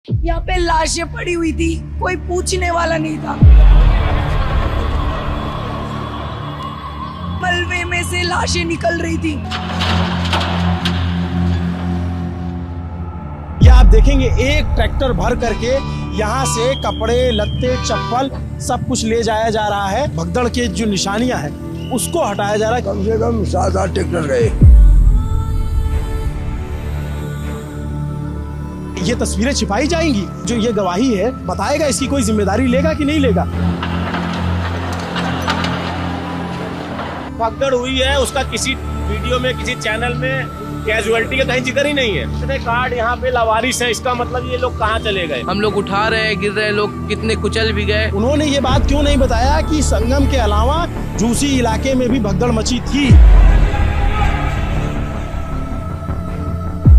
यहाँ पे लाशें पड़ी हुई थी, कोई पूछने वाला नहीं था। मलबे में से लाशें निकल रही थी। ये आप देखेंगे एक ट्रैक्टर भर करके यहाँ से कपड़े, लत्ते, चप्पल सब कुछ ले जाया जा रहा है। भगदड़ के जो निशानियां हैं उसको हटाया जा रहा है। कम से कम 7-8 ट्रैक्टर गए। ये तस्वीरें छिपाई जाएंगी, जो ये गवाही है बताएगा इसकी कोई जिम्मेदारी लेगा कि नहीं लेगा। भगदड़ हुई है, उसका किसी वीडियो में, किसी चैनल में कैजुअलिटी का कहीं जिक्र ही नहीं है। इतने कार्ड यहाँ पे लावारिस है, इसका मतलब ये लोग कहाँ चले गए। हम लोग उठा रहे हैं, गिर रहे हैं, लोग कितने कुचल भी गए। उन्होंने ये बात क्यों नहीं बताया कि संगम के अलावा झूसी इलाके में भी भगदड़ मची थी।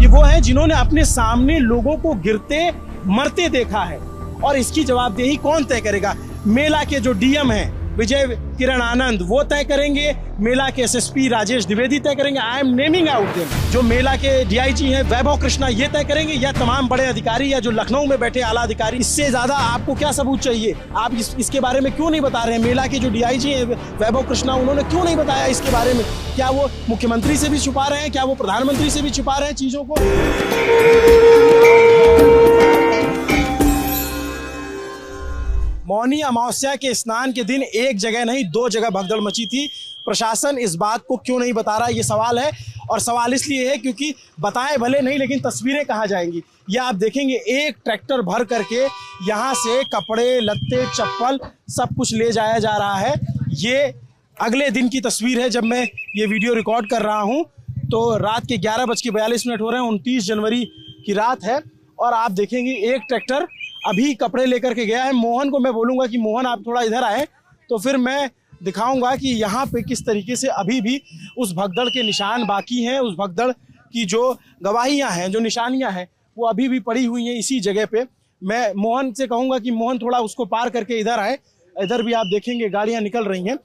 ये वो है जिन्होंने अपने सामने लोगों को गिरते मरते देखा है, और इसकी जवाबदेही कौन तय करेगा? मेला के जो डीएम हैं विजय किरण आनंद वो तय करेंगे, मेला के एसएसपी राजेश द्विवेदी तय करेंगे। I am naming out them. जो मेला के डीआईजी हैं वैभव कृष्णा ये तय करेंगे, या तमाम बड़े अधिकारी, या जो लखनऊ में बैठे आला अधिकारी। इससे ज्यादा आपको क्या सबूत चाहिए? आप इसके बारे में क्यों नहीं बता रहे हैं? मेला के जो डीआईजी हैं वैभव कृष्णा, उन्होंने क्यों नहीं बताया इसके बारे में? क्या वो मुख्यमंत्री से भी छुपा रहे हैं? क्या वो प्रधानमंत्री से भी छुपा रहे हैं चीजों को? मौनी अमावस्या के स्नान के दिन एक जगह नहीं 2 जगह भगदड़ मची थी। प्रशासन इस बात को क्यों नहीं बता रहा, ये सवाल है। और सवाल इसलिए है क्योंकि बताए भले नहीं, लेकिन तस्वीरें कहाँ जाएंगी? ये आप देखेंगे एक ट्रैक्टर भर करके यहाँ से कपड़े, लत्ते, चप्पल सब कुछ ले जाया जा रहा है। ये अगले दिन की तस्वीर है जब मैं ये वीडियो रिकॉर्ड कर रहा हूँ। तो रात के 11:42 हो रहे हैं, 29 जनवरी की रात है। और आप देखेंगे एक ट्रैक्टर अभी कपड़े लेकर के गया है। मोहन को मैं बोलूँगा कि मोहन आप थोड़ा इधर आए, तो फिर मैं दिखाऊंगा कि यहाँ पे किस तरीके से अभी भी उस भगदड़ के निशान बाकी हैं। उस भगदड़ की जो गवाहियाँ हैं, जो निशानियाँ हैं, वो अभी भी पड़ी हुई हैं इसी जगह पे। मैं मोहन से कहूँगा कि मोहन थोड़ा उसको पार करके इधर आए। इधर भी आप देखेंगे गाड़ियाँ निकल रही हैं,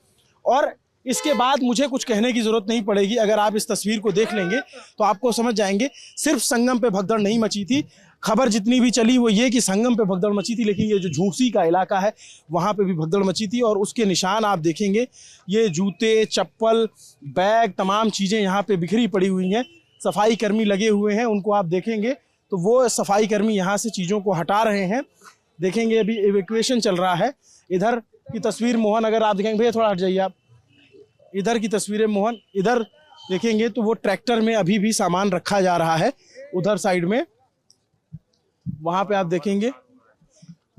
और इसके बाद मुझे कुछ कहने की जरूरत नहीं पड़ेगी। अगर आप इस तस्वीर को देख लेंगे तो आपको समझ जाएंगे सिर्फ संगम पे भगदड़ नहीं मची थी। खबर जितनी भी चली वो ये कि संगम पे भगदड़ मची थी, लेकिन ये जो झूसी का इलाका है वहाँ पे भी भगदड़ मची थी। और उसके निशान आप देखेंगे, ये जूते, चप्पल, बैग, तमाम चीज़ें यहाँ पे बिखरी पड़ी हुई हैं। सफाई कर्मी लगे हुए हैं, उनको आप देखेंगे तो वो सफाई कर्मी यहाँ से चीज़ों को हटा रहे हैं। देखेंगे अभी इवैक्यूएशन चल रहा है। इधर की तस्वीर मोहन अगर आप देखेंगे, भैया थोड़ा हट जाइए आप, इधर की तस्वीरें मोहन, इधर देखेंगे तो वो ट्रैक्टर में अभी भी सामान रखा जा रहा है। उधर साइड में वहाँ पे आप देखेंगे,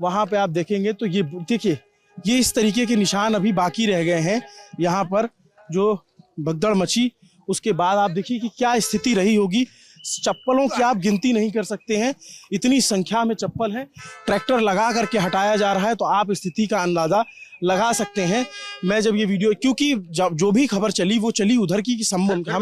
वहाँ पे आप देखेंगे तो ये देखिए, ये इस तरीके के निशान अभी बाकी रह गए हैं यहाँ पर जो भगदड़ मची। उसके बाद आप देखिए कि क्या स्थिति रही होगी। चप्पलों की आप गिनती नहीं कर सकते हैं, इतनी संख्या में चप्पल है। ट्रैक्टर लगा करके हटाया जा रहा है, तो आप स्थिति का अंदाजा लगा सकते हैं। मैं जब ये वीडियो, क्योंकि जो भी खबर चली वो चली उधर की कि हम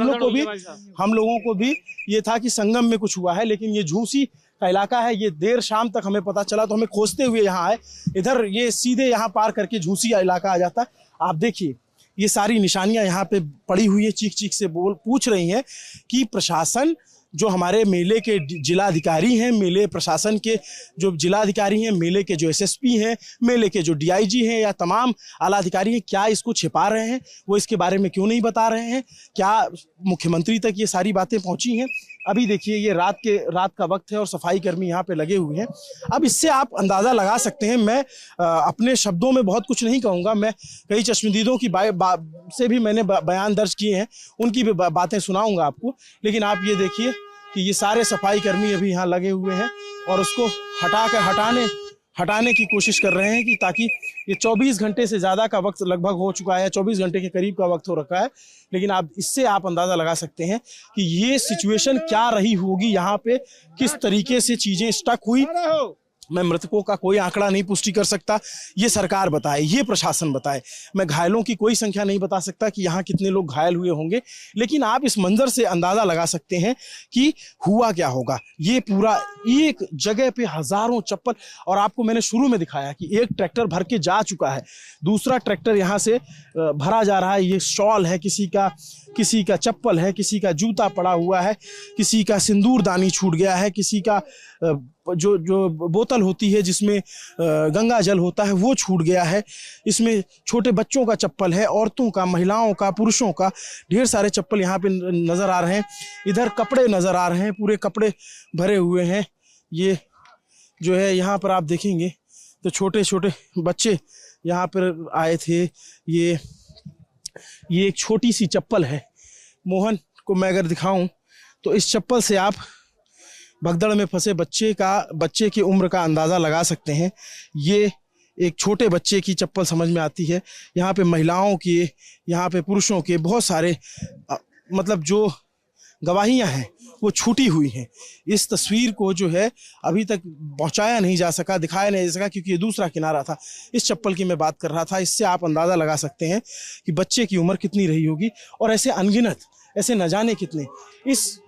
लोगों को भी ये था कि संगम में कुछ हुआ है, लेकिन ये झूसी का इलाका है। ये देर शाम तक हमें पता चला, तो हमें खोजते हुए यहाँ आए। इधर ये सीधे यहाँ पार करके झूसी का इलाका आ जाता है। आप देखिए ये सारी निशानियां यहाँ पे पड़ी हुई है। चीख चीख से पूछ रही हैं कि प्रशासन, जो हमारे मेले के जिलाधिकारी हैं, मेले प्रशासन के जो जिलाधिकारी हैं, मेले के जो एसएसपी हैं, मेले के जो डीआईजी हैं, या तमाम आला अधिकारी हैं, क्या इसको छिपा रहे हैं? वो इसके बारे में क्यों नहीं बता रहे हैं? क्या मुख्यमंत्री तक ये सारी बातें पहुंची हैं? अभी देखिए ये रात का वक्त है और सफाई कर्मी यहाँ पे लगे हुए हैं। अब इससे आप अंदाज़ा लगा सकते हैं। मैं अपने शब्दों में बहुत कुछ नहीं कहूँगा। मैं कई चश्मदीदों की से भी मैंने बयान दर्ज किए हैं, उनकी भी बातें सुनाऊँगा आपको। लेकिन आप ये देखिए कि ये सारे सफाई कर्मी अभी यहाँ लगे हुए हैं और उसको हटाने की कोशिश कर रहे हैं, कि ताकि ये 24 घंटे से ज़्यादा का वक्त लगभग हो चुका है, 24 घंटे के करीब का वक्त हो रखा है। लेकिन आप इससे आप अंदाज़ा लगा सकते हैं कि ये सिचुएशन क्या रही होगी यहाँ पे, किस तरीके से चीज़ें स्टक हुई। मैं मृतकों का कोई आंकड़ा नहीं पुष्टि कर सकता, ये सरकार बताए, ये प्रशासन बताए। मैं घायलों की कोई संख्या नहीं बता सकता कि यहाँ कितने लोग घायल हुए होंगे, लेकिन आप इस मंजर से अंदाज़ा लगा सकते हैं कि हुआ क्या होगा। ये पूरा एक जगह पे हज़ारों चप्पल, और आपको मैंने शुरू में दिखाया कि एक ट्रैक्टर भर के जा चुका है, दूसरा ट्रैक्टर यहाँ से भरा जा रहा है। ये शॉल है, किसी का चप्पल है, किसी का जूता पड़ा हुआ है, किसी का सिंदूरदानी छूट गया है, किसी का जो जो बोतल होती है जिसमें गंगा जल होता है वो छूट गया है। इसमें छोटे बच्चों का चप्पल है, औरतों का, महिलाओं का, पुरुषों का, ढेर सारे चप्पल यहाँ पे नज़र आ रहे हैं। इधर कपड़े नज़र आ रहे हैं, पूरे कपड़े भरे हुए हैं। ये जो है यहाँ पर आप देखेंगे तो छोटे छोटे बच्चे यहाँ पर आए थे। ये एक छोटी सी चप्पल है। मोहन को मैं अगर दिखाऊं तो इस चप्पल से आप भगदड़ में फंसे बच्चे की उम्र का अंदाज़ा लगा सकते हैं। ये एक छोटे बच्चे की चप्पल समझ में आती है। यहाँ पे महिलाओं के, यहाँ पे पुरुषों के बहुत सारे मतलब जो गवाहियाँ हैं वो छूटी हुई हैं। इस तस्वीर को जो है अभी तक पहुंचाया नहीं जा सका, दिखाया नहीं जा सका, क्योंकि ये दूसरा किनारा था। इस चप्पल की मैं बात कर रहा था। इससे आप अंदाज़ा लगा सकते हैं कि बच्चे की उम्र कितनी रही होगी। और ऐसे अनगिनत, ऐसे न जाने कितने। इस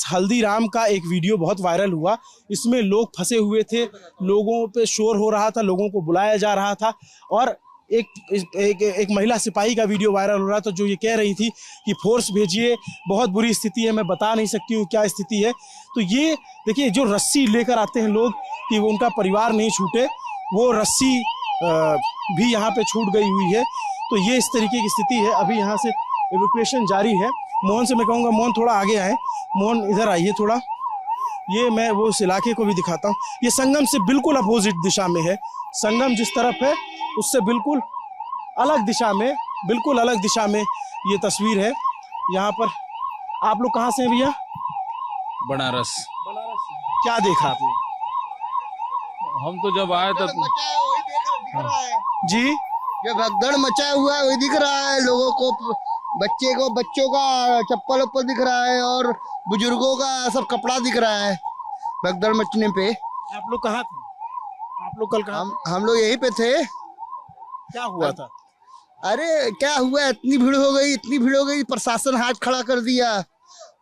हल्दीराम का एक वीडियो बहुत वायरल हुआ। इसमें लोग फंसे हुए थे, लोगों पे शोर हो रहा था, लोगों को बुलाया जा रहा था। और एक महिला सिपाही का वीडियो वायरल हो रहा था जो ये कह रही थी कि फोर्स भेजिए, बहुत बुरी स्थिति है, मैं बता नहीं सकती हूँ क्या स्थिति है। तो ये देखिए, जो रस्सी लेकर आते हैं लोग कि वो उनका परिवार नहीं छूटे, वो रस्सी भी यहाँ पे छूट गई हुई है। तो ये इस तरीके की स्थिति है। अभी यहाँ से एवैक्यूएशन जारी है। मोहन से मैं कहूँगा, मोहन थोड़ा आगे आए। मोहन इधर आइए थोड़ा। ये मैं वो उस इलाके को भी दिखाता हूँ। ये संगम से बिल्कुल अपोजिट दिशा में है। संगम जिस तरफ है उससे बिल्कुल अलग दिशा में ये तस्वीर है। यहाँ पर आप लोग कहाँ से हैं भैया? बनारस। क्या देखा आपने? हम तो जब आए तब जी, ये भगदड़ मचा हुआ है वही दिख रहा है लोगों को, बच्चों का चप्पल उप्पल दिख रहा है और बुजुर्गों का सब कपड़ा दिख रहा है भगदड़ मचने पे। आप लोग कहाँ थे? आप लोग कल कहाँ? हम लोग यहीं पे थे। क्या हुआ था? अरे क्या हुआ, इतनी भीड़ हो गई, प्रशासन हाथ खड़ा कर दिया।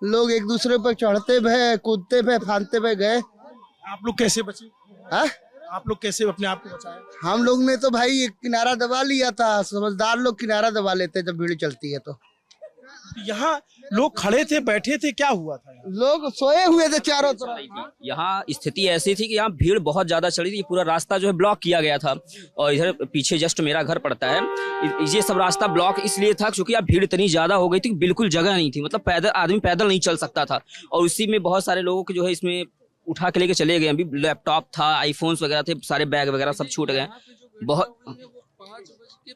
लोग एक दूसरे पर चढ़ते भय, कूदते भय, फांदते भय गए। आप लोग कैसे बचे? हाँ, आप लोग कैसे अपने आप को बचाए? हम लोग ने तो भाई किनारा दबा लिया था। समझदार लोग किनारा दबा लेते जब भीड़ चलती है। तो यहाँ लोग खड़े थे, बैठे थे, क्या हुआ था? लोग सोए हुए थे चारों तरफ। यहाँ स्थिति ऐसी थी कि यहाँ भीड़ बहुत ज्यादा चली थी। पूरा रास्ता जो है ब्लॉक किया गया था। और इधर पीछे जस्ट मेरा घर पड़ता है। ये सब रास्ता ब्लॉक इसलिए था क्योंकि यहाँ भीड़ इतनी ज्यादा हो गई थी कि बिल्कुल जगह नहीं थी। मतलब आदमी पैदल नहीं चल सकता था। और उसी में बहुत सारे लोगों के जो है इसमें उठा के लेके चले गए। अभी लैपटॉप था, आईफोन्स वगैरह थे, सारे बैग वगैरह सब छूट गए। बहुत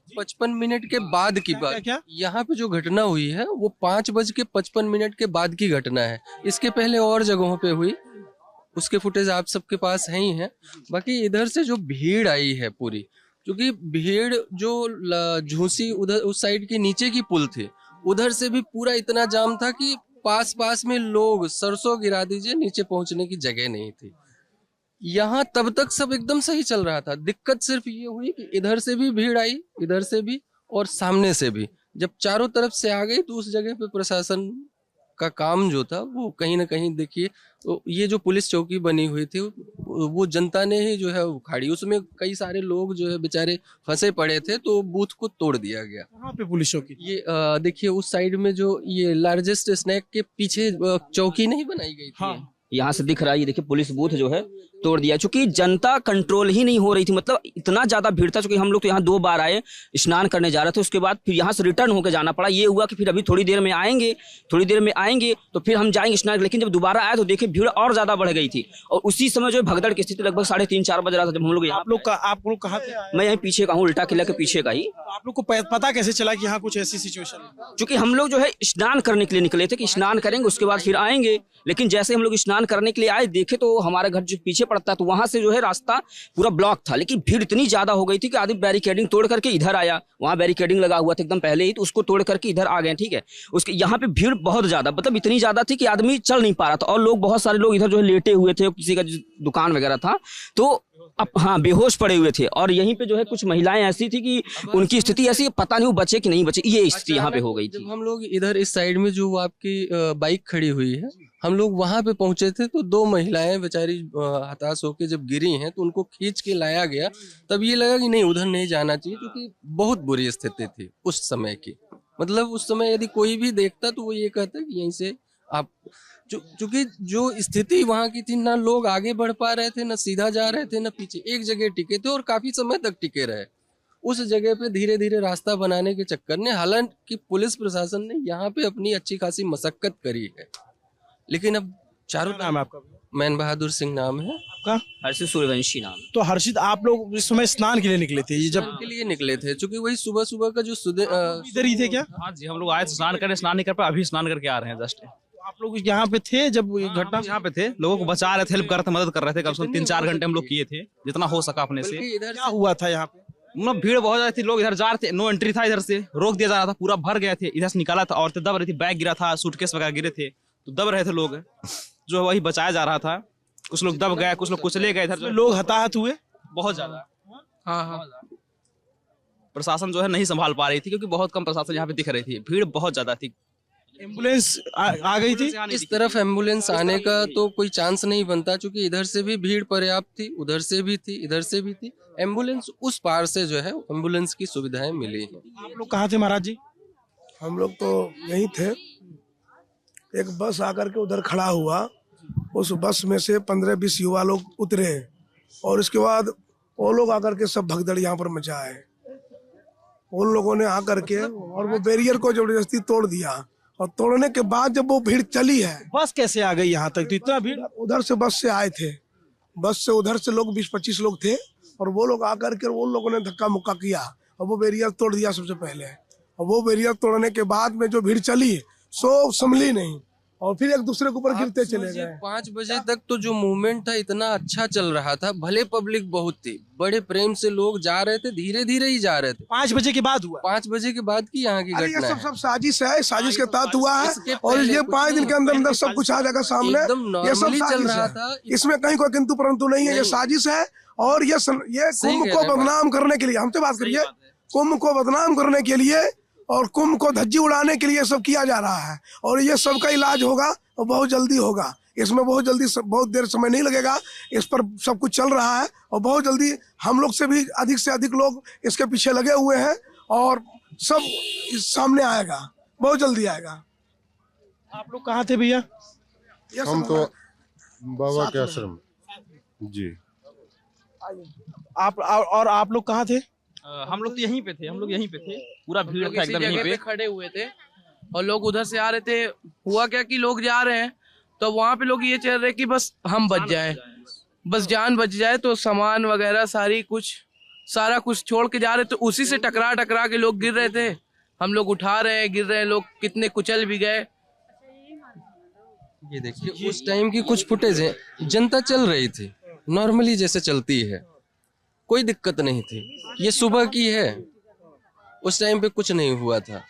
5:55 के बाद की बात। क्या? यहाँ पे जो घटना हुई है वो 5:55 के बाद की घटना है। इसके पहले और जगहों पे हुई, उसके फुटेज आप सबके पास है ही है। बाकी इधर से जो भीड़ आई है पूरी, क्योंकि भीड़ जो झूसी उधर उस साइड के नीचे की पुल थी, उधर से भी पूरा इतना जाम था कि पास में लोग सरसों गिरा दीजिए, नीचे पहुंचने की जगह नहीं थी। यहाँ तब तक सब एकदम सही चल रहा था। दिक्कत सिर्फ ये हुई कि इधर से भी भीड़ आई, इधर से भी और सामने से भी। जब चारों तरफ से आ गई तो उस जगह पे प्रशासन का काम जो था वो कहीं ना कहीं देखिए, तो ये जो पुलिस चौकी बनी हुई थी वो जनता ने ही जो है उखाड़ी। उसमें कई सारे लोग जो है बेचारे फंसे पड़े थे, तो बूथ को तोड़ दिया गया। कहाँ पे पुलिस चौकी? ये देखिए उस साइड में जो ये लार्जेस्ट स्नैक के पीछे चौकी नहीं बनाई गई थी। हाँ। यहाँ से दिख रहा है, ये देखिए पुलिस बूथ जो है तोड़ दिया, क्योंकि जनता कंट्रोल ही नहीं हो रही थी। मतलब इतना ज्यादा भीड़ था, क्योंकि हम लोग तो यहाँ 2 बार आए, स्नान करने जा रहे थे, उसके बाद फिर यहाँ से रिटर्न होकर जाना पड़ा। ये हुआ कि फिर अभी थोड़ी देर में आएंगे तो फिर हम जाएंगे स्नान। लेकिन जब दोबारा आए तो देखे भीड़ और ज्यादा बढ़ गई थी। और उसी समय जो भगदड़ की स्थिति लगभग 3:30-4 बज रहा था जब हम लोग। आप लोग कहाँ थे? मैं यहाँ पीछे का हूँ, उल्टा किला के पीछे का ही। आप लोग को पता कैसे चला कि यहाँ कुछ ऐसी सिचुएशन है? क्योंकि हम लोग जो है स्नान करने के लिए निकले थे कि स्नान करेंगे उसके बाद फिर आएंगे। लेकिन जैसे हम लोग स्नान करने के लिए आए, देखे तो हमारा घर जो पीछे पड़ता है, तो वहां से जो है रास्ता पूरा ब्लॉक था। लेकिन भीड़ इतनी ज्यादा हो गई थी कि आदमी बैरिकेडिंग तोड़ करके इधर आया। वहां बैरिकेडिंग लगा हुआ था एकदम पहले ही, तो उसको तोड़ करके इधर आ गए। ठीक है, उसके यहाँ पे भीड़ बहुत ज्यादा, मतलब इतनी ज्यादा थी कि आदमी चल नहीं पा रहा था। और लोग, बहुत सारे लोग इधर जो है लेटे हुए थे, किसी का दुकान वगैरह था तो अब हाँ बेहोश पड़े हुए थे। और यहीं पे जो है कुछ महिलाएं ऐसी थी कि उनकी स्थिति ऐसी, पता नहीं वो बचे कि नहीं बचे, ये स्थिति यहाँ पे हो गई थी। जब हम लोग इधर इस साइड में जो आपकी बाइक खड़ी हुई है, हम लोग वहां पे पहुंचे थे तो 2 महिलाएं बेचारी हताश होकर जब गिरी हैं तो उनको खींच के लाया गया। तब ये लगा कि नहीं उधर नहीं जाना चाहिए, क्योंकि बहुत बुरी स्थिति थी उस समय की। मतलब उस समय यदि कोई भी देखता तो वो ये कहता कि यहीं से आप चूंकि जो स्थिति वहां की थी, ना लोग आगे बढ़ पा रहे थे, ना सीधा जा रहे थे, ना पीछे, एक जगह टिके थे और काफी समय तक टिके रहे। उस जगह पे धीरे धीरे रास्ता बनाने के चक्कर में हालांकि पुलिस प्रशासन ने यहाँ पे अपनी अच्छी खासी मशक्कत करी है, लेकिन अब चारों क्या नाम है आपका? मैन बहादुर सिंह नाम है। आपका? हर्षित सूर्यवंशी नाम। तो हर्षित, आप लोग इस समय स्नान के लिए निकले थे? ये जब के लिए निकले थे, चूंकि वही सुबह सुबह का जो इधर ही थे क्या? हाँ जी, हम लोग आए थे स्नान करने, स्नान नहीं कर पाए, अभी स्नान करके आ रहे हैं जस्ट। आप लोग यहाँ पे थे जब ये घटना? यहाँ पे थे, लोगों को बचा रहे थे, हेल्प कर रहे थे, मदद कर रहे थे। कम से कम 3-4 घंटे हम लोग किए थे, जितना हो सका अपने से। इधर क्या हुआ था यहाँ पे? मतलब भीड़ बहुत ज्यादा थी, लोग इधर जा रहे थे, नो एंट्री था, इधर से रोक दिया जा रहा था, पूरा भर गए थे। इधर से निकाला था, औरतें दब रही थी, बैग गिरा था, सूटकेस वगैरह गिरे थे, तो दब रहे थे लोग, जो वही बचाया जा रहा था। कुछ लोग दब गए, कुछ लोग कुचले गए, इधर लोग हताहत हुए बहुत ज्यादा। हाँ। प्रशासन जो है नहीं संभाल पा रही थी, क्योंकि बहुत कम प्रशासन यहाँ पे दिख रही थी, भीड़ बहुत ज्यादा थी। एम्बुलेंस आ गई थी? इस तरफ एम्बुलेंस आने का तो कोई चांस नहीं बनता, क्योंकि इधर से भी भीड़ पर्याप्त थी, उधर से भी थी, इधर से भी थी। एम्बुलेंस उस पार से जो है एम्बुलेंस की सुविधाएं मिली हैं। आप लोग कहाँ थे महाराज जी? हम लोग तो यहीं थे। एक बस आकर के उधर खड़ा हुआ, उस बस में से 15-20 युवा लोग उतरे और इसके बाद वो लोग आकर के सब भगदड़ यहाँ पर मचाए। उन लोगों ने आकर के और वो बैरियर को जबरदस्ती तोड़ दिया, और तोड़ने के बाद जब वो भीड़ चली है, बस कैसे आ गई यहाँ तक? तो इतना भीड़? उधर से बस से आए थे, बस से उधर से लोग 20-25 लोग थे, और वो लोग आकर के उन लोगों ने धक्का मुक्का किया और वो बैरियर तोड़ दिया सबसे पहले। और वो बैरियर तोड़ने के बाद में जो भीड़ चली सो संभली नहीं, और फिर एक दूसरे के ऊपर गिरते चले गए। 5 बजे तक तो जो मूवमेंट था इतना अच्छा चल रहा था, भले पब्लिक बहुत थी, बड़े प्रेम से लोग जा रहे थे, धीरे धीरे ही जा रहे थे। 5 बजे के बाद हुआ? 5 बजे के बाद की यहाँ की अरे घटना ये है। सब साजिश है, साजिश के तहत हुआ है, इसके और पहले ये कुछ 5 दिन नहीं के अंदर अंदर सब कुछ आ जाएगा सामने। एकदम ये सब नॉर्मली चल साजिश रहा है, था। इसमें कहीं कोई किंतु परंतु नहीं है, ये साजिश है। और ये कुंभ कह को रहे हैं बदनाम करने के लिए, हमसे बात करिए, कुंभ को बदनाम करने के लिए और कुंभ को धज्जी उड़ाने के लिए सब किया जा रहा है। और ये सबका इलाज होगा और बहुत जल्दी होगा, इसमें बहुत जल्दी, बहुत देर समय नहीं लगेगा। इस पर सब कुछ चल रहा है और बहुत जल्दी हम लोग से भी अधिक लोग इसके पीछे लगे हुए हैं, और सब सामने आएगा, बहुत जल्दी आएगा। आप लोग कहाँ थे भैया? हम तो बाबा के आश्रम जी। और आप लोग कहाँ थे? हम लोग तो यहीं पे थे, हम लोग यहीं पे थे, पूरा भीड़ था एकदम यहीं पे खड़े हुए थे, और लोग उधर से आ रहे थे। हुआ क्या कि लोग जा रहे हैं, तो वहाँ पे लोग ये चाह रहे कि बस हम बच जाएं, बस जान बच जाए, तो सामान वगैरह सारा कुछ छोड़ के जा रहे, तो उसी से टकरा के लोग गिर रहे थे। हम लोग उठा रहे हैं, गिर रहे हैं, लोग कितने कुचल भी गए। ये देखिए उस टाइम की कुछ फुटेज है, जनता चल रही थी नॉर्मली जैसे चलती है, कोई दिक्कत नहीं थी। ये सुबह की है, उस टाइम पे कुछ नहीं हुआ था,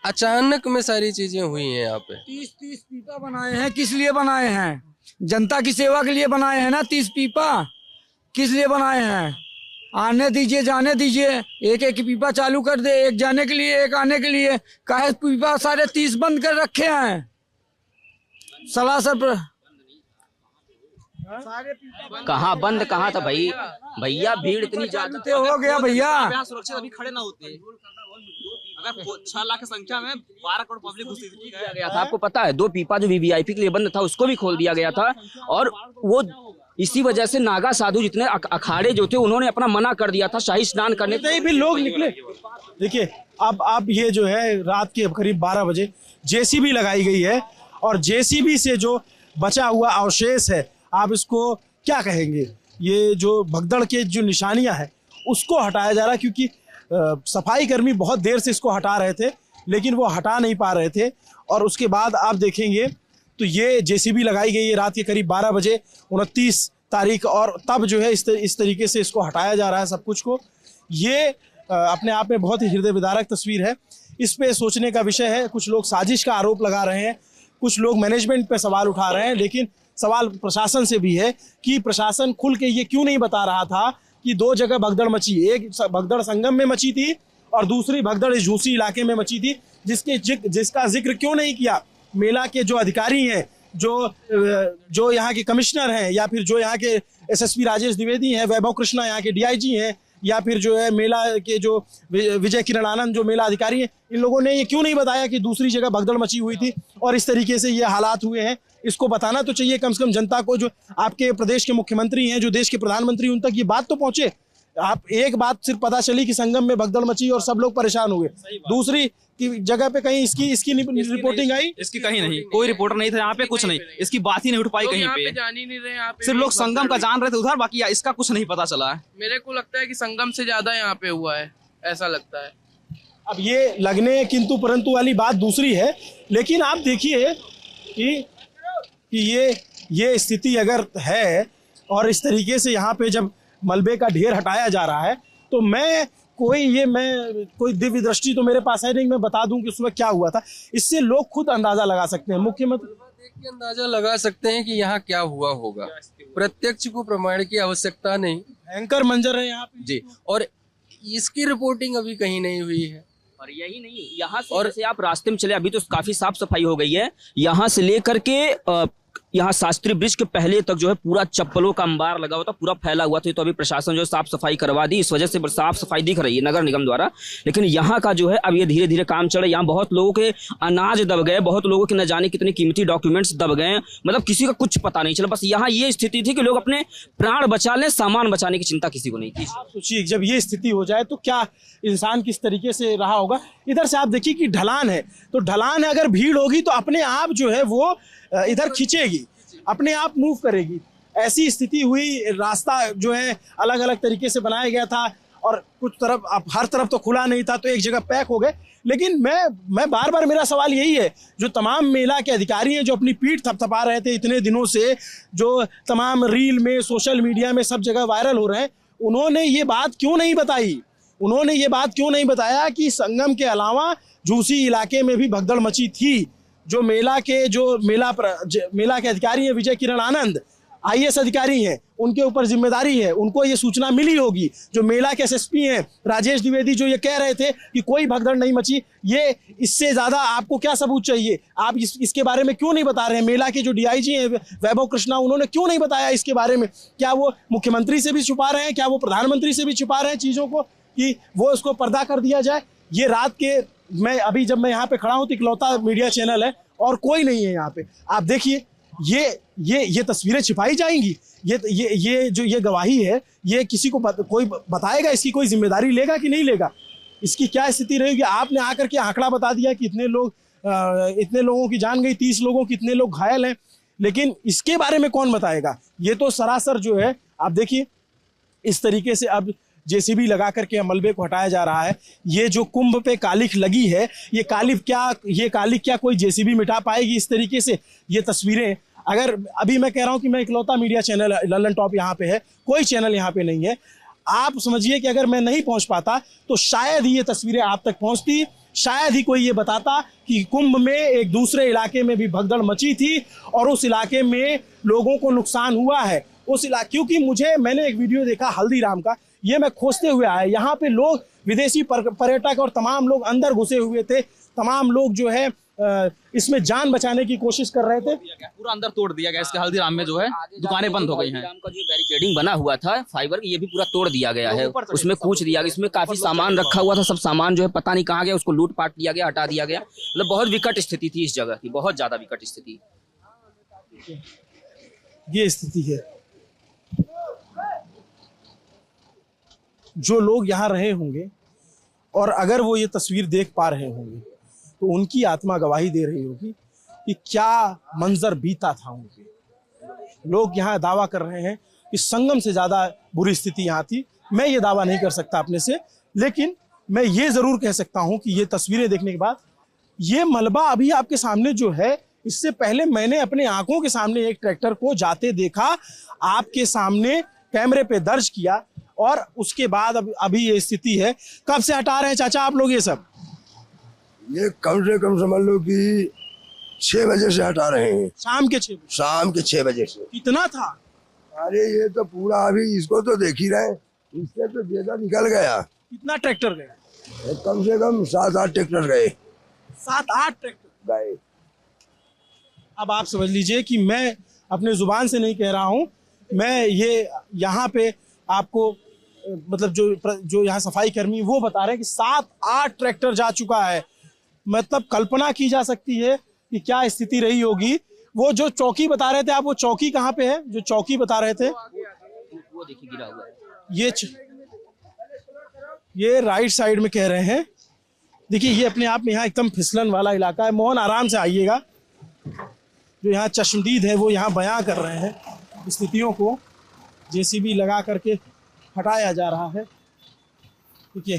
अचानक में सारी चीजें हुई हैं यहाँ पे। 30 पीपा बनाए हैं, किस लिए बनाए हैं? जनता की सेवा के लिए बनाए हैं ना। 30 पीपा किस लिए बनाए हैं? आने दीजिए, जाने दीजिए, एक पीपा चालू कर दे, एक जाने के लिए, एक आने के लिए। काहे पीपा सारे 30 बंद कर रखे हैं? सलासर कहाँ बंद कहाँ था भाई? भैया भीड़ इतनी ज्यादा हो गया भैया, सुरक्षित अभी खड़े ना होते। अगर 6 लाख की संख्या में 12 करोड़ पब्लिक घुस गया था। आपको पता है 2 पीपा जो वीवीआईपी के लिए बंद था उसको भी खोल दिया गया था, और वो इसी वजह से नागा साधु जितने अखाड़े जो थे उन्होंने अपना मना कर दिया था शाही स्नान करने से। भी लोग निकले। देखिए अब ये जो है रात के करीब 12 बजे जेसीबी लगाई गई है, और जेसीबी से जो बचा हुआ अवशेष है, आप इसको क्या कहेंगे? ये जो भगदड़ के जो निशानियां हैं उसको हटाया जा रहा है, क्योंकि सफाई कर्मी बहुत देर से इसको हटा रहे थे, लेकिन वो हटा नहीं पा रहे थे। और उसके बाद आप देखेंगे तो ये जेसीबी लगाई गई है रात के करीब 12 बजे 29 तारीख, और तब जो है इस तरीके से इसको हटाया जा रहा है सब कुछ को। ये अपने आप में बहुत ही हृदय विदारक तस्वीर है। इस पे सोचने का विषय है। कुछ लोग साजिश का आरोप लगा रहे हैं, कुछ लोग मैनेजमेंट पे सवाल उठा रहे हैं, लेकिन सवाल प्रशासन से भी है कि प्रशासन खुल के ये क्यों नहीं बता रहा था कि 2 जगह भगदड़ मची, एक भगदड़ संगम में मची थी और दूसरी भगदड़ इस झूसी इलाके में मची थी, जिसका जिक्र क्यों नहीं किया मेला के जो अधिकारी हैं, जो यहाँ के कमिश्नर हैं, या फिर जो यहाँ के एसएसपी राजेश द्विवेदी हैं, वैभव कृष्णा यहाँ के डीआईजी हैं, या फिर जो है मेला के जो विजय किरण आनंद जो मेला अधिकारी हैं, इन लोगों ने ये क्यों नहीं बताया कि दूसरी जगह भगदड़ मची हुई थी और इस तरीके से ये हालात हुए हैं? इसको बताना तो चाहिए कम से कम जनता को, जो आपके प्रदेश के मुख्यमंत्री हैं, जो देश के प्रधानमंत्री, उन तक ये बात तो पहुंचे। आप एक बात सिर्फ पता चली कि संगम में भगदड़ मची और सब लोग परेशान हुए, दूसरी की जगह पे कहीं इसकी रिपोर्टिंग आई? इसकी कहीं नहीं, कोई रिपोर्टर नहीं था यहाँ पे, कुछ नहीं, इसकी बात ही नहीं उठ पाई कहीं पे। जान ही नहीं रहे यहाँ पे, सिर्फ लोग संगम का जान रहे थे उधर, बाकी इसका कुछ नहीं पता चला है। मेरे को लगता है कि संगम से ज्यादा यहाँ पे हुआ है, ऐसा लगता है। अब ये लगने किंतु परंतु वाली बात दूसरी है, लेकिन आप देखिए कि ये स्थिति अगर है और इस तरीके से यहाँ पे जब मलबे का ढेर हटाया जा रहा है, तो मैं कोई दिव्य दृष्टि तो मेरे पास है नहीं, मैं बता दूं कि उसमें क्या हुआ था। इससे लोग खुद अंदाजा लगा सकते हैं, मुख्यमंत्री देख के अंदाजा लगा सकते हैं कि यहाँ क्या हुआ होगा। प्रत्यक्ष को प्रमाण की आवश्यकता नहीं, भयंकर मंजर है यहाँ पे जी, और इसकी रिपोर्टिंग अभी कहीं नहीं हुई है। और यही नहीं, यहाँ से जैसे आप रास्ते में चले, अभी तो काफी साफ सफाई हो गई है, यहाँ से लेकर के यहाँ शास्त्री ब्रिज के पहले तक जो है पूरा चप्पलों का अंबार लगा हुआ था, पूरा फैला हुआ था। तो अभी प्रशासन जो है साफ सफाई करवा दी, इस वजह से साफ सफाई दिख रही है नगर निगम द्वारा। लेकिन यहाँ का जो है अब ये धीरे धीरे काम चल रहा है। यहाँ बहुत लोगों के अनाज दब गए, बहुत लोगों के न जाने कितने कीमती डॉक्यूमेंट्स दब गए, मतलब किसी का कुछ पता नहीं चला। बस यहाँ ये स्थिति थी कि लोग अपने प्राण बचा लें, सामान बचाने की चिंता किसी को नहीं थी। सोचिए जब ये स्थिति हो जाए तो क्या इंसान किस तरीके से रहा होगा। इधर से आप देखिए कि ढलान है, तो ढलान है, अगर भीड़ होगी तो अपने आप जो है वो इधर खींचेगी, अपने आप मूव करेगी। ऐसी स्थिति हुई, रास्ता जो है अलग अलग तरीके से बनाया गया था और कुछ तरफ अब हर तरफ तो खुला नहीं था, तो एक जगह पैक हो गए। लेकिन मैं बार बार मेरा सवाल यही है, जो तमाम मेला के अधिकारी हैं जो अपनी पीठ थपथपा रहे थे इतने दिनों से, जो तमाम रील में, सोशल मीडिया में सब जगह वायरल हो रहे हैं, उन्होंने ये बात क्यों नहीं बताई? उन्होंने ये बात क्यों नहीं बताया कि संगम के अलावा झूसी इलाके में भी भगदड़ मची थी? जो मेला के अधिकारी हैं विजय किरण आनंद, IAS अधिकारी हैं, उनके ऊपर जिम्मेदारी है, उनको ये सूचना मिली होगी। जो मेला के SSP हैं राजेश द्विवेदी, जो ये कह रहे थे कि कोई भगदड़ नहीं मची, ये इससे ज्यादा आपको क्या सबूत चाहिए? आप इसके बारे में क्यों नहीं बता रहे हैं? मेला के जो DIG हैं वैभव कृष्णा, उन्होंने क्यों नहीं बताया इसके बारे में? क्या वो मुख्यमंत्री से भी छुपा रहे हैं? क्या वो प्रधानमंत्री से भी छुपा रहे हैं चीजों को कि वो उसको पर्दा कर दिया जाए? ये रात के जब मैं यहाँ पे खड़ा हूँ तो इकलौता मीडिया चैनल है और कोई नहीं है यहाँ पे। आप देखिए ये तस्वीरें छिपाई जाएंगी, ये गवाही है, ये किसी को कोई बताएगा? इसकी कोई जिम्मेदारी लेगा कि नहीं लेगा? इसकी क्या स्थिति रहेगी? आपने आकर के आंकड़ा बता दिया कि इतने लोगों की जान गई, 30 लोगों की, इतने लोग घायल हैं, लेकिन इसके बारे में कौन बताएगा? ये तो सरासर जो है, आप देखिए इस तरीके से अब JCB लगा करके मलबे को हटाया जा रहा है। ये जो कुंभ पे कालिख लगी है, ये कालिख क्या कोई JCB मिटा पाएगी? इस तरीके से ये तस्वीरें, अगर अभी मैं कह रहा हूं कि मैं इकलौता मीडिया चैनल लल्लन टॉप यहाँ पे है, कोई चैनल यहाँ पे नहीं है, आप समझिए कि अगर मैं नहीं पहुंच पाता तो शायद ही ये तस्वीरें आप तक पहुंचती, शायद ही कोई ये बताता कि कुंभ में एक दूसरे इलाके में भी भगदड़ मची थी और उस इलाके में लोगों को नुकसान हुआ है। क्योंकि मैंने एक वीडियो देखा हल्दीराम का, ये मैं खोजते हुए आया, यहाँ पे लोग, विदेशी पर्यटक और तमाम लोग अंदर घुसे हुए थे, तमाम लोग जो है इसमें जान बचाने की कोशिश कर रहे थे। पूरा अंदर तोड़ दिया गया, इसके हल्दीराम में जो है दुकानें बंद हो गई हैं। का जो बैरिकेडिंग बना हुआ था फाइबर, ये भी पूरा तोड़ दिया गया है, उसमें कूच दिया गया। इसमें काफी सामान रखा हुआ था, सब सामान जो है पता नहीं कहाँ गया, उसको लूट पाट लिया गया, हटा दिया गया। मतलब बहुत विकट स्थिति थी इस जगह की, बहुत ज्यादा विकट स्थिति। ये स्थिति है। जो लोग यहाँ रहे होंगे और अगर वो ये तस्वीर देख पा रहे होंगे तो उनकी आत्मा गवाही दे रही होगी कि क्या मंजर बीता था उनके। लोग यहाँ दावा कर रहे हैं कि संगम से ज़्यादा बुरी स्थिति यहाँ थी। मैं ये दावा नहीं कर सकता अपने से, लेकिन मैं ये ज़रूर कह सकता हूँ कि ये तस्वीरें देखने के बाद, ये मलबा अभी आपके सामने जो है, इससे पहले मैंने अपने आंखों के सामने एक ट्रैक्टर को जाते देखा, आपके सामने कैमरे पे दर्ज किया, और उसके बाद अभी ये स्थिति है। कब से हटा रहे हैं चाचा आप लोग ये सब? ये कम से कम समझ लो कि 6 बजे से हटा रहे हैं। शाम के 6 बजे? शाम के 6 बजे से। कितना था? अरे ये तो पूरा, अभी इसको तो देख ही रहे, इससे तो ज्यादा निकल गया। कितना ट्रैक्टर गए? कम से कम 7-8 ट्रैक्टर गए। 7-8 ट्रैक्टर गए। अब आप समझ लीजिए कि मैं अपने जुबान से नहीं कह रहा हूँ, मैं ये यहाँ पे आपको मतलब जो यहाँ सफाई कर्मी वो बता रहे हैं कि 7-8 ट्रैक्टर जा चुका है। मतलब कल्पना की जा सकती है कि क्या स्थिति रही होगी। वो जो चौकी बता रहे थे आप, वो चौकी कहाँ पे है जो चौकी बता रहे थे? वो देखिए गिरा हुआ है। ये राइट साइड में कह रहे हैं। देखिए ये अपने आप में यहाँ एकदम फिसलन वाला इलाका है। मोहन आराम से आइएगा। जो यहाँ चश्मदीद है वो यहाँ बयां कर रहे हैं स्थितियों को। जेसीबी लगा करके हटाया जा रहा है। देखिए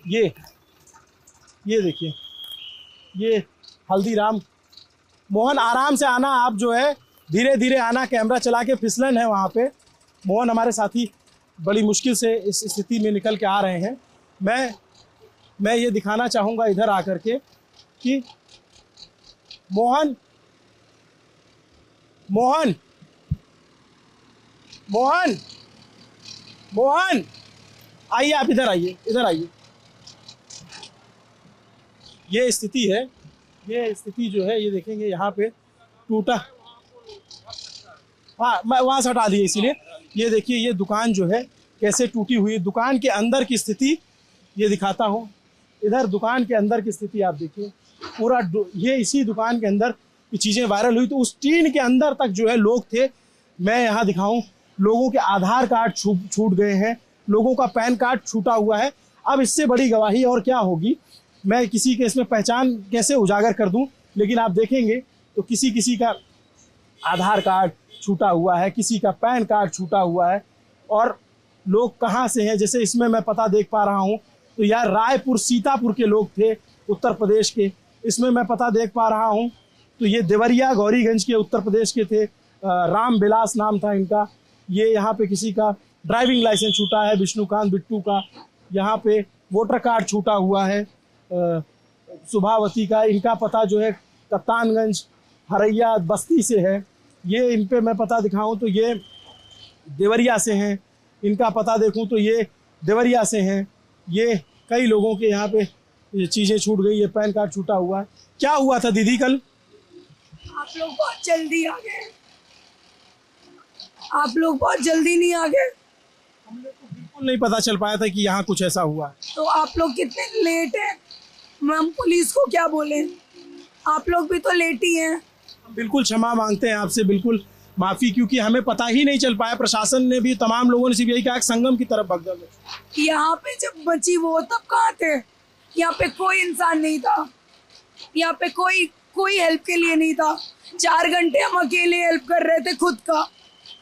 ये देखिए ये हल्दीराम। मोहन आराम से आना, आप जो है धीरे धीरे आना, कैमरा चला के। फिसलन है वहाँ पे। मोहन हमारे साथी बड़ी मुश्किल से इस स्थिति में निकल के आ रहे हैं। मैं ये दिखाना चाहूँगा इधर आकर के कि मोहन मोहन मोहन मोहन आइए, आप इधर आइए, इधर आइए। ये स्थिति है। ये स्थिति जो है ये देखेंगे यहाँ पे टूटा। हाँ मैं वहाँ से हटा दिया इसीलिए। ये देखिए ये दुकान जो है कैसे टूटी हुई है। दुकान के अंदर की स्थिति ये दिखाता हूँ। इधर दुकान के अंदर की स्थिति आप देखिए। पूरा ये इसी दुकान के अंदर ये चीज़ें वायरल हुई तो उस टीन के अंदर तक जो है लोग थे। मैं यहाँ दिखाऊं, लोगों के आधार कार्ड छूट गए हैं, लोगों का पैन कार्ड छूटा हुआ है। अब इससे बड़ी गवाही और क्या होगी। मैं किसी के इसमें पहचान कैसे उजागर कर दूं, लेकिन आप देखेंगे तो किसी का आधार कार्ड छूटा हुआ है, किसी का पैन कार्ड छूटा हुआ है। और लोग कहाँ से हैं, जैसे इसमें मैं पता देख पा रहा हूँ तो यार रायपुर सीतापुर के लोग थे, उत्तर प्रदेश के। इसमें मैं पता देख पा रहा हूँ तो ये देवरिया गौरीगंज के उत्तर प्रदेश के थे। राम बिलास नाम था इनका। ये यहाँ पे किसी का ड्राइविंग लाइसेंस छूटा है, विष्णुकांत बिट्टू का। यहाँ पे वोटर कार्ड छूटा हुआ है सुभावती का। इनका पता जो है कप्तानगंज हरैया बस्ती से है। ये इन पे मैं पता दिखाऊं तो ये देवरिया से हैं। इनका पता देखूं तो ये देवरिया से हैं। ये कई लोगों के यहाँ पे ये चीज़ें छूट गई। ये पैन कार्ड छूटा हुआ है। क्या हुआ था दीदी कल? आप लोग बहुत जल्दी आ गए। आप लोग बहुत जल्दी नहीं आ गए। हम लोग को बिल्कुल नहीं पता चल पाया था कि यहाँ कुछ ऐसा हुआ। तो आप लोग कितने लेट हैं। हम पुलिस को क्या बोले, आप लोग भी तो लेट ही हैं। बिल्कुल क्षमा मांगते हैं आपसे, बिल्कुल माफ़ी, क्योंकि हमें पता ही नहीं चल पाया। प्रशासन ने भी, तमाम लोगों ने सिर्फ यही कहा संगम की तरफ भगदड़ है। यहाँ पे जब बची वो तब कहाँ थे? यहाँ पे कोई इंसान नहीं था। यहाँ पे कोई हेल्प के लिए नहीं था। 4 घंटे हम अकेले हेल्प कर रहे थे खुद का।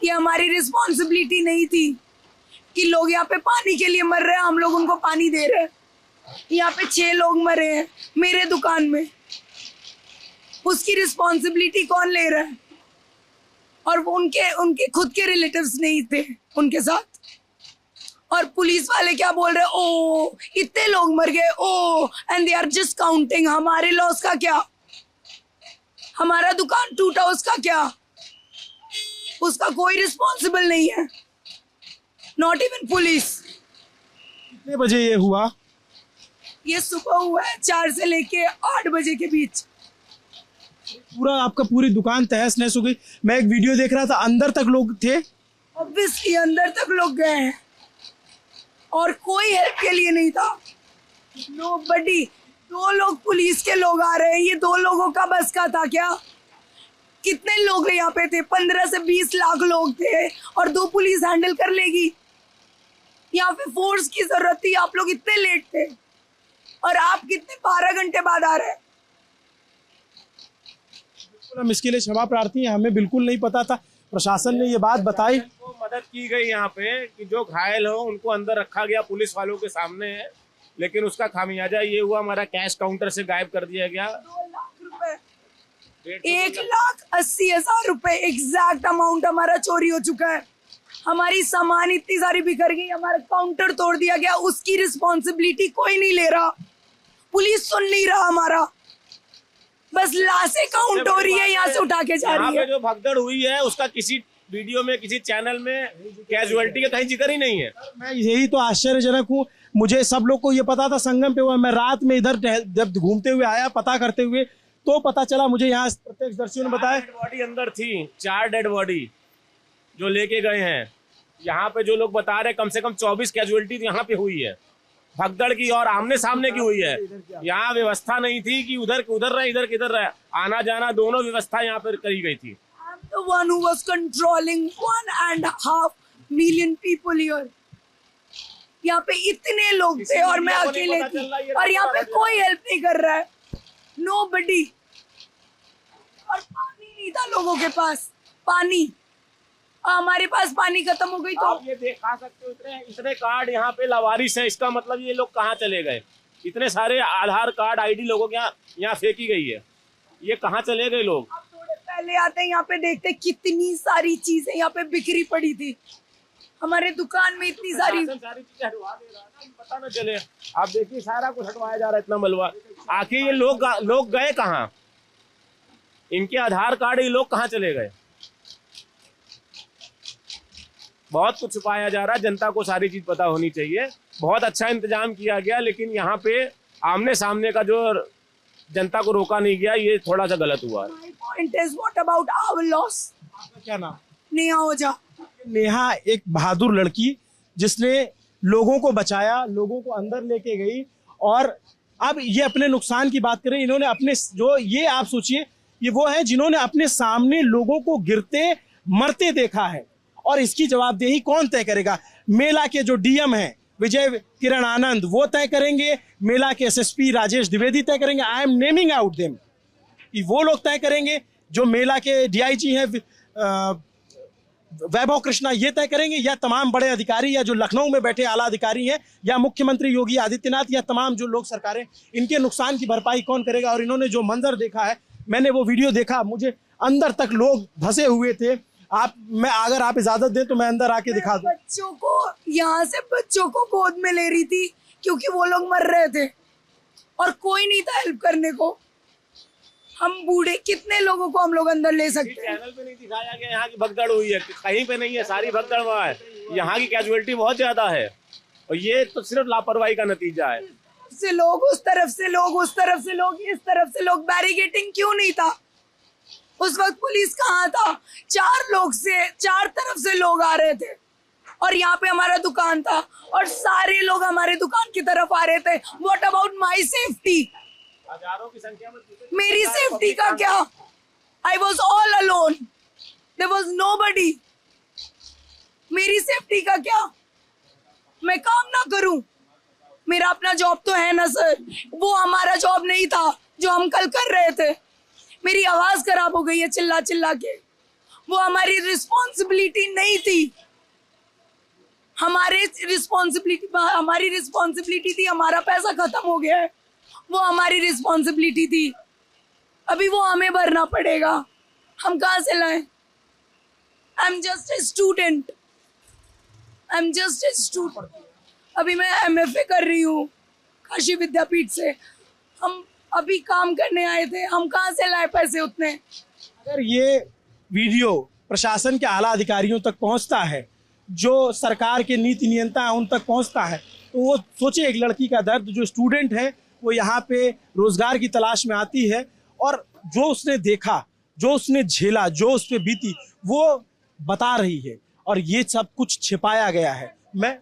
ये हमारी रिस्पॉन्सिबिलिटी नहीं थी कि लोग यहाँ पे पानी के लिए मर रहे हैं, हम लोग उनको पानी दे रहे हैं। यहाँ पे 6 लोग मरे हैं मेरे दुकान में। उसकी रिस्पॉन्सिबिलिटी कौन ले रहा है? और वो उनके खुद के रिलेटिव्स नहीं थे उनके साथ। और पुलिस वाले क्या बोल रहे हैं, ओ इतने लोग मर गए, oh and they are just counting. हमारे लॉस का क्या? हमारा दुकान टूटा उसका क्या? उसका कोई रिस्पॉन्सिबल नहीं है, नॉट इवन पुलिस। कितने बजे ये हुआ? ये सुबह हुआ है 4 से लेके 8 बजे के बीच। पूरा आपका पूरी दुकान तहस नहस हो गई। मैं एक वीडियो देख रहा था, अंदर तक लोग थे। ऑब्वियसली अंदर तक लोग गए हैं और कोई हेल्प के लिए नहीं था। नोबडी। 2 लोग पुलिस के लोग आ रहे हैं। ये 2 लोगों का बस का था क्या? कितने लोग यहाँ पे थे? 15 से 20 लाख लोग थे और 2 पुलिस हैंडल कर लेगी? यहाँ पे फोर्स की जरूरत थी। आप लोग इतने लेट थे और आप कितने 12 घंटे बाद आ रहे हैं। हम इसके लिए क्षमा प्रार्थी हैं। हमें बिल्कुल नहीं पता था। प्रशासन ने ये बात बताई, तो मदद की गई यहाँ पे कि जो घायल हो उनको अंदर रखा गया पुलिस वालों के सामने है, लेकिन उसका खामियाजा ये हुआ हमारा कैश काउंटर से गायब कर दिया गया। 2 लाख रुपए, 1,80,000 रुपए एग्जैक्ट अमाउंट हमारा चोरी हो चुका है। हमारी सामान इतनी सारी बिखर गई, हमारा काउंटर तोड़ दिया गया। उसकी रिस्पॉन्सिबिलिटी कोई नहीं ले रहा। पुलिस सुन नहीं रहा हमारा। बस लाशें काउंट हो रही है, यहाँ से उठा के जा रही है। जो भगदड़ हुई है उसका किसी वीडियो में, किसी चैनल में कैजुअलिटी का कहीं जिक्र ही नहीं है। मैं यही तो आश्चर्यजनक हूँ। मुझे सब लोग को ये पता था संगम पे हुआ। मैं रात में इधर जब घूमते हुए आया पता करते हुए तो पता चला मुझे, यहाँ प्रत्यक्षदर्शियों ने बताया। 4 डेड बॉडी अंदर थी, 4 डेड बॉडी जो लेके गए हैं। यहाँ पे जो लोग बता रहे हैं कम से कम 24 कैजुअलिटी यहाँ पे हुई है, भगदड़ की और आमने सामने की हुई है। यहाँ व्यवस्था नहीं थी कि उधर रहे इधर किधर रहे, आना जाना दोनों व्यवस्था यहाँ पर करी गई थी। The one who was controlling 1.5 million people here. यहाँ पे इतने लोग थे और मैं अकेले थी और यहाँ पे कोई हेल्प नहीं कर रहा है, nobody। और पानी नहीं था लोगों के पास, पानी, हमारे पास पानी खत्म हो गई। तो आप ये देखा सकते हो इतने कार्ड यहाँ पे लावारिस है, इसका मतलब ये लोग कहाँ चले गए? इतने सारे आधार कार्ड आईडी लोगों के यहाँ फेंकी गई है, ये कहाँ चले गए लोग? आप थोड़े पहले आते हैं यहाँ पे देखते कितनी सारी चीजें यहाँ पे बिखरी पड़ी थी, हमारे दुकान में इतनी सारी चीजें हटवा दे रहा है, पता न चले। आप देखिए सारा कुछ हटवाया जा रहा है, इतना मलबा। आखिर ये लोग गए कहाँ? इनके आधार कार्ड ये लोग कहाँ चले गए? बहुत कुछ छुपाया जा रहा है, जनता को सारी चीज पता होनी चाहिए। बहुत अच्छा इंतजाम किया गया, लेकिन यहाँ पे आमने सामने का जो जनता को रोका नहीं गया, ये थोड़ा सा गलत हुआ है। My point is, what about our loss? आपका क्या नाम? नेहा ओझा। नेहा एक बहादुर लड़की जिसने लोगों को बचाया, लोगों को अंदर लेके गई, और अब ये अपने नुकसान की बात करें। इन्होंने अपने जो ये आप सोचिए, ये वो है जिन्होंने अपने सामने लोगों को गिरते मरते देखा है, और इसकी जवाबदेही कौन तय करेगा? मेला के जो डीएम हैं विजय किरण आनंद, वो तय करेंगे, मेला के एसएसपी राजेश द्विवेदी तय करेंगे। I am naming out them, वो लोग तय करेंगे। जो मेला के डीआईजी हैं वैभव कृष्णा, ये तय करेंगे, या तमाम बड़े अधिकारी, या जो लखनऊ में बैठे आला अधिकारी हैं, या मुख्यमंत्री योगी आदित्यनाथ, या तमाम जो लोग सरकारें, इनके नुकसान की भरपाई कौन करेगा? और इन्होंने जो मंजर देखा है, मैंने वो वीडियो देखा, मुझे अंदर तक लोग धंसे हुए थे। अगर आप इजाजत दें तो मैं अंदर आके दिखा दूं। बच्चों को यहाँ से बच्चों को गोद में ले रही थी क्योंकि वो लोग मर रहे थे और कोई नहीं था हेल्प करने को। हम बूढ़े कितने लोगों को हम लोग अंदर ले सकते हैं? चैनल पे नहीं दिखाया गया यहाँ की भगदड़ हुई है, कहीं पे नहीं है, सारी भगदड़ वहाँ है। यहाँ की कैजुअलिटी बहुत ज्यादा है और ये तो सिर्फ लापरवाही का नतीजा है। से लोग उस तरफ से लोग, उस तरफ से लोग, इस तरफ से लोग, बैरिकेडिंग क्यों नहीं था? उस वक्त पुलिस कहाँ था? चार तरफ से लोग आ रहे थे और यहाँ पे हमारा दुकान था और सारे लोग हमारे दुकान की तरफ आ रहे थे। What about my safety? हजारों की संख्या में मेरी सेफ्टी का क्या? I was all alone, there was nobody. मेरी सेफ्टी का क्या? मैं काम ना करूं? मेरा अपना जॉब तो है ना सर, वो हमारा जॉब नहीं था जो हम कल कर रहे थे। मेरी आवाज खराब हो गई है चिल्ला चिल्ला के, वो हमारी रिस्पॉन्सिबिलिटी नहीं थी। हमारी रिस्पॉन्सिबिलिटी थी, हमारा पैसा खत्म हो गया है, वो हमारी रिस्पॉन्सिबिलिटी थी। अभी वो हमें भरना पड़ेगा, हम कहाँ से लाएं? I am just a student, अभी मैं MFA कर रही हूँ काशी विद्यापीठ से। हम अभी काम करने आए थे, हम कहाँ से लाए पैसे उतने? अगर ये वीडियो प्रशासन के आला अधिकारियों तक पहुंचता है, जो सरकार के नीति नियंता है उन तक पहुंचता है, तो वो सोचे एक लड़की का दर्द। जो स्टूडेंट है वो यहाँ पे रोजगार की तलाश में आती है और जो उसने देखा, जो उसने झेला, जो उस पर बीती, वो बता रही है और ये सब कुछ छिपाया गया है। मैं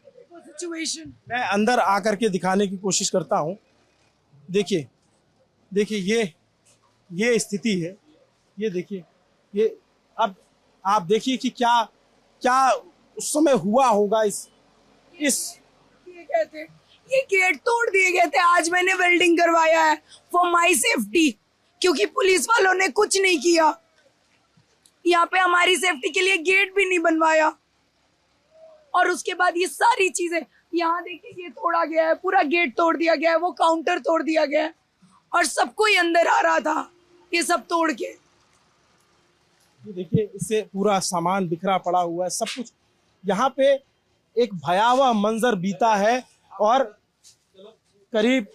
अंदर आकर के दिखाने की कोशिश करता हूँ। देखिए ये स्थिति है, ये देखिए, ये अब आप देखिए कि क्या उस समय हुआ होगा। ये गेट तोड़ दिए गए थे, आज मैंने वेल्डिंग करवाया है फॉर माई सेफ्टी, क्योंकि पुलिस वालों ने कुछ नहीं किया। यहाँ पे हमारी सेफ्टी के लिए गेट भी नहीं बनवाया और उसके बाद ये सारी चीजें, यहाँ देखिए ये तोड़ा गया है, पूरा गेट तोड़ दिया गया है, वो काउंटर तोड़ दिया गया है और सबको ही अंदर आ रहा था ये सब तोड़ के। देखिए इससे पूरा सामान बिखरा पड़ा हुआ है, सब कुछ। यहाँ पे एक भयावह मंजर बीता है और करीब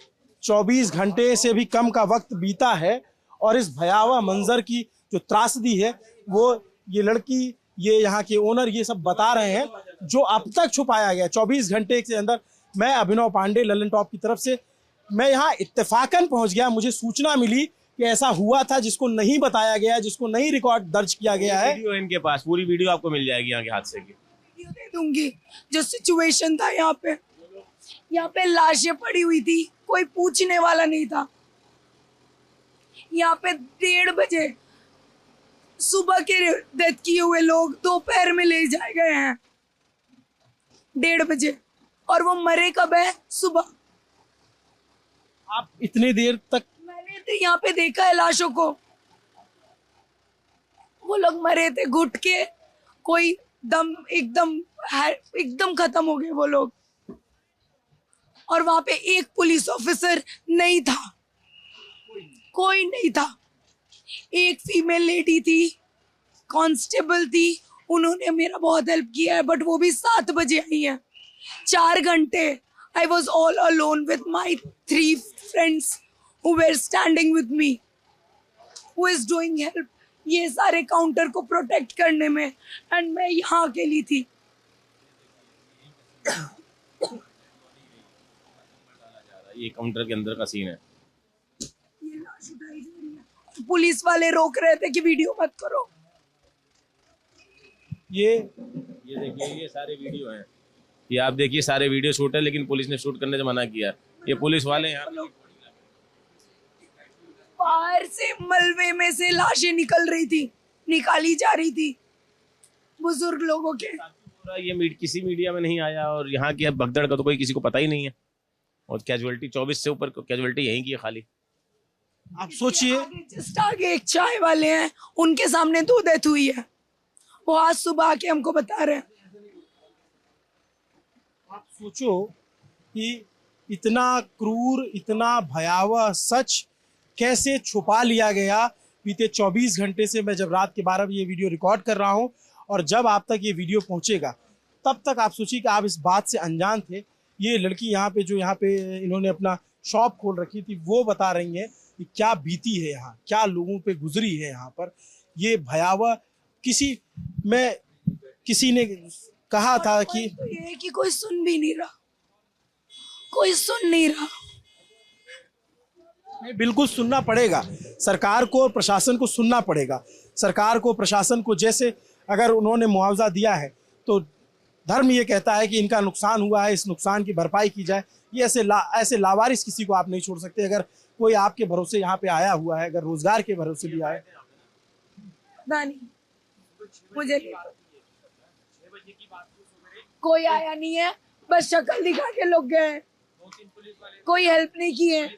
24 घंटे से भी कम का वक्त बीता है और इस भयावह मंजर की जो त्रासदी है वो ये लड़की, ये यहाँ के ओनर, ये सब बता रहे हैं जो अब तक छुपाया गया 24 घंटे के अंदर। मैं अभिनव पांडे, ललन टॉप की तरफ से, मैं यहाँ इत्तेफाकन पहुँच गया। मुझे सूचना मिली कि ऐसा हुआ था जिसको नहीं बताया गया, जिसको नहीं रिकॉर्ड दर्ज किया गया है। वीडियो इनके पास, पूरी वीडियो आपको मिल जाएगी यहाँ के हादसे की। दूंगी जो सिचुएशन था यहाँ पे लाशें पड़ी हुई थी, कोई पूछने वाला नहीं था। यहाँ पे 1:30 बजे सुबह के डेथ किए हुए लोग दोपहर में ले जाए गए हैं 1:30 बजे, और वो मरे कब है? सुबह। आप इतनी देर तक? मैंने तो यहाँ पे देखा है लाशों को, वो लोग मरे थे घुट के, कोई दम एकदम खत्म हो गए वो लोग। और वहां पे एक पुलिस ऑफिसर नहीं था, कोई नहीं था। एक फीमेल लेडी थी, कांस्टेबल थी, उन्होंने मेरा बहुत हेल्प किया है, बट वो भी 7 बजे आई है। 4 घंटे आई was all alone with my 3 friends who were standing with me, who is doing help ये सारे काउंटर को प्रोटेक्ट करने में, एंड मैं यहाँ अकेली थी। ये काउंटर के अंदर का सीन है। ये लाश उठाई जा रही है, पुलिस वाले रोक रहे थे कि वीडियो मत करो। ये देखिए, ये सारे वीडियो हैं, ये आप देखिए सारे वीडियो शूट है, लेकिन पुलिस ने शूट करने से मना किया। ये पुलिस वाले यहाँ बाहर से मलबे में से लाशें निकाली जा रही थी बुजुर्ग लोगों के। ये किसी मीडिया में नहीं आया, और यहाँ की भगदड़ का तो कोई किसी को पता ही नहीं है। और कैजुअलिटी 24 से ऊपर कैजुअलिटी यहीं की है खाली। आप सोचिए, जस्ट आगे एक चाय वाले हैं, उनके सामने 2 डेथ हुई है, वो आज सुबह आके हमको बता रहे हैं। आप सोचो कि इतना क्रूर, इतना भयावह सच कैसे छुपा लिया गया। बीते 24 घंटे से मैं जब रात के 12 बजे ये वीडियो रिकॉर्ड कर रहा हूं, और जब आप तक ये वीडियो पहुंचेगा तब तक आप सोचिए कि आप इस बात से अनजान थे। ये लड़की यहाँ पे जो यहाँ पे इन्होंने अपना शॉप खोल रखी थी, वो बता रही है कि क्या बीती है यहाँ, क्या लोगों पे गुजरी है यहाँ पर। ये भयावह किसी ने कहा था कि तो ये है कि कोई सुन भी नहीं रहा, कोई सुन नहीं रहा। बिल्कुल सुनना पड़ेगा सरकार को और प्रशासन को, सुनना पड़ेगा सरकार को, प्रशासन को। जैसे अगर उन्होंने मुआवजा दिया है तो धर्म ये कहता है कि इनका नुकसान हुआ है, इस नुकसान की भरपाई की जाए। ये ऐसे लावारिस किसी को आप नहीं छोड़ सकते। अगर कोई आपके भरोसे यहाँ पे आया हुआ है, अगर रोजगार के भरोसे भी आए, मुझे कोई आया नहीं है, बस शक्ल दिखा के लोग गए, कोई हेल्प नहीं की है,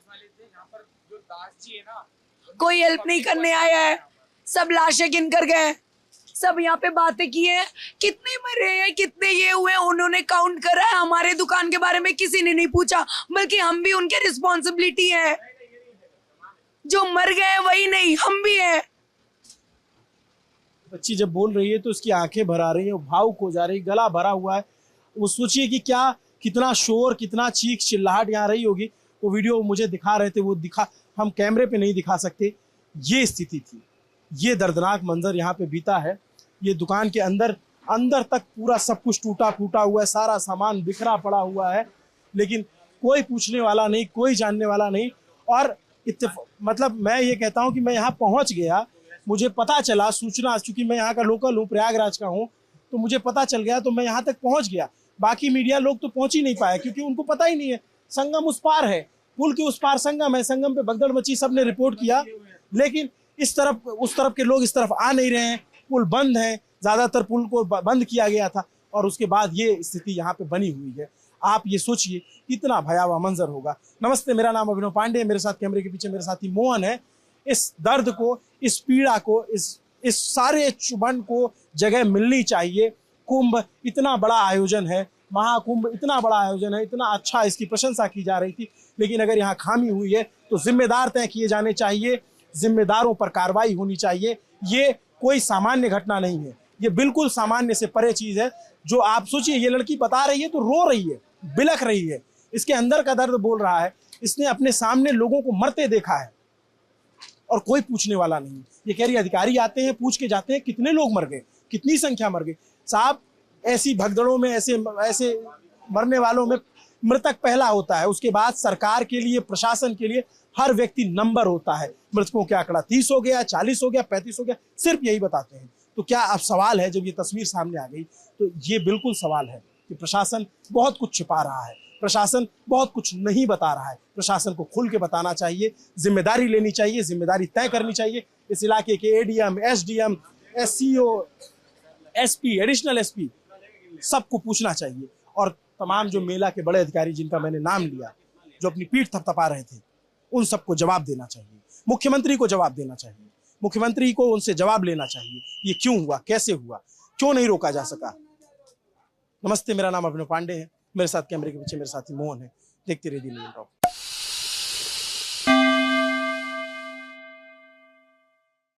कोई हेल्प नहीं करने आया है, सब लाशें गिन कर गए। सब यहाँ पे बातें की है, कितने मरे हैं, कितने ये हुए, उन्होंने काउंट करा है। हमारे दुकान के बारे में किसी ने नहीं पूछा, बल्कि हम भी उनके रिस्पॉन्सिबिलिटी है। जो मर गए वही नहीं, हम भी है। बच्ची जब बोल रही है तो उसकी आंखें भर आ रही है, भावुक हो जा रही, गला भरा हुआ है। वो सोचिए कि कितना शोर, कितना चीख चिल्लाहट यहाँ रही होगी। वो वीडियो मुझे दिखा रहे थे, वो हम कैमरे पे नहीं दिखा सकते। ये स्थिति थी, ये दर्दनाक मंजर यहाँ पे बीता है। ये दुकान के अंदर तक पूरा सब कुछ टूटा फूटा हुआ है, सारा सामान बिखरा पड़ा हुआ है, लेकिन कोई पूछने वाला नहीं, कोई जानने वाला नहीं। और मतलब मैं ये कहता हूँ कि मैं यहाँ पहुँच गया, मुझे पता चला, सूचना, चूंकि मैं यहाँ का लोकल हूँ, प्रयागराज का हूँ, तो मुझे पता चल गया, तो मैं यहाँ तक पहुँच गया। बाकी मीडिया लोग तो पहुँच ही नहीं पाए, क्योंकि उनको पता ही नहीं है। संगम उस पार है, पुल के उस पार संगम है, संगम पे भगदड़ मची, सबने रिपोर्ट किया, लेकिन इस तरफ उस तरफ के लोग इस तरफ आ नहीं रहे हैं। पुल बंद है, ज्यादातर पुल को बंद किया गया था, और उसके बाद ये स्थिति यहाँ पे बनी हुई है। आप ये सोचिए कितना भयावह मंजर होगा। नमस्ते, मेरा नाम अभिनव पांडे है, मेरे साथ कैमरे के पीछे मेरे साथी मोहन है। इस दर्द को, इस पीड़ा को, इस सारे चुभन को जगह मिलनी चाहिए। कुंभ इतना बड़ा आयोजन है, महाकुंभ इतना बड़ा आयोजन है, इतना अच्छा, इसकी प्रशंसा की जा रही थी, लेकिन अगर यहाँ खामी हुई है तो जिम्मेदार तय किए जाने चाहिए, जिम्मेदारों पर कार्रवाई होनी चाहिए। ये कोई सामान्य घटना नहीं है, ये बिल्कुल सामान्य से परे चीज है। जो आप सोचिए, ये लड़की बता रही है तो रो रही है, बिलख रही है, इसके अंदर का दर्द बोल रहा है। इसने अपने सामने लोगों को मरते देखा है और कोई पूछने वाला नहीं। ये कह रही अधिकारी आते हैं, पूछ के जाते हैं कितने लोग मर गए, कितनी संख्या मर गई। साहब, ऐसी भगदड़ों में, ऐसे मरने वालों में मृतक पहला होता है, उसके बाद सरकार के लिए, प्रशासन के लिए हर व्यक्ति नंबर होता है। मृतकों का आंकड़ा 30 हो गया, 40 हो गया, 35 हो गया, सिर्फ यही बताते हैं। तो क्या अब सवाल है, जब ये तस्वीर सामने आ गई तो ये बिल्कुल सवाल है कि प्रशासन बहुत कुछ छिपा रहा है, प्रशासन बहुत कुछ नहीं बता रहा है। प्रशासन को खुल के बताना चाहिए, जिम्मेदारी लेनी चाहिए, जिम्मेदारी तय करनी चाहिए। इस इलाके के ADM, SDM, SCO, SP, additional SP सबको पूछना चाहिए। और तमाम जो मेला के बड़े अधिकारी जिनका मैंने नाम लिया, जो अपनी पीठ थपथपा रहे थे, उन सबको जवाब देना चाहिए। मुख्यमंत्री को जवाब देना चाहिए, मुख्यमंत्री को उनसे जवाब लेना चाहिए, ये क्यों हुआ, कैसे हुआ, क्यों नहीं रोका जा सका। नमस्ते, मेरा नाम अभिनव पांडे है, मेरे साथ कैमरे के पीछे मेरे साथी मोहन है। देखते रहिए दिल्ली टॉप।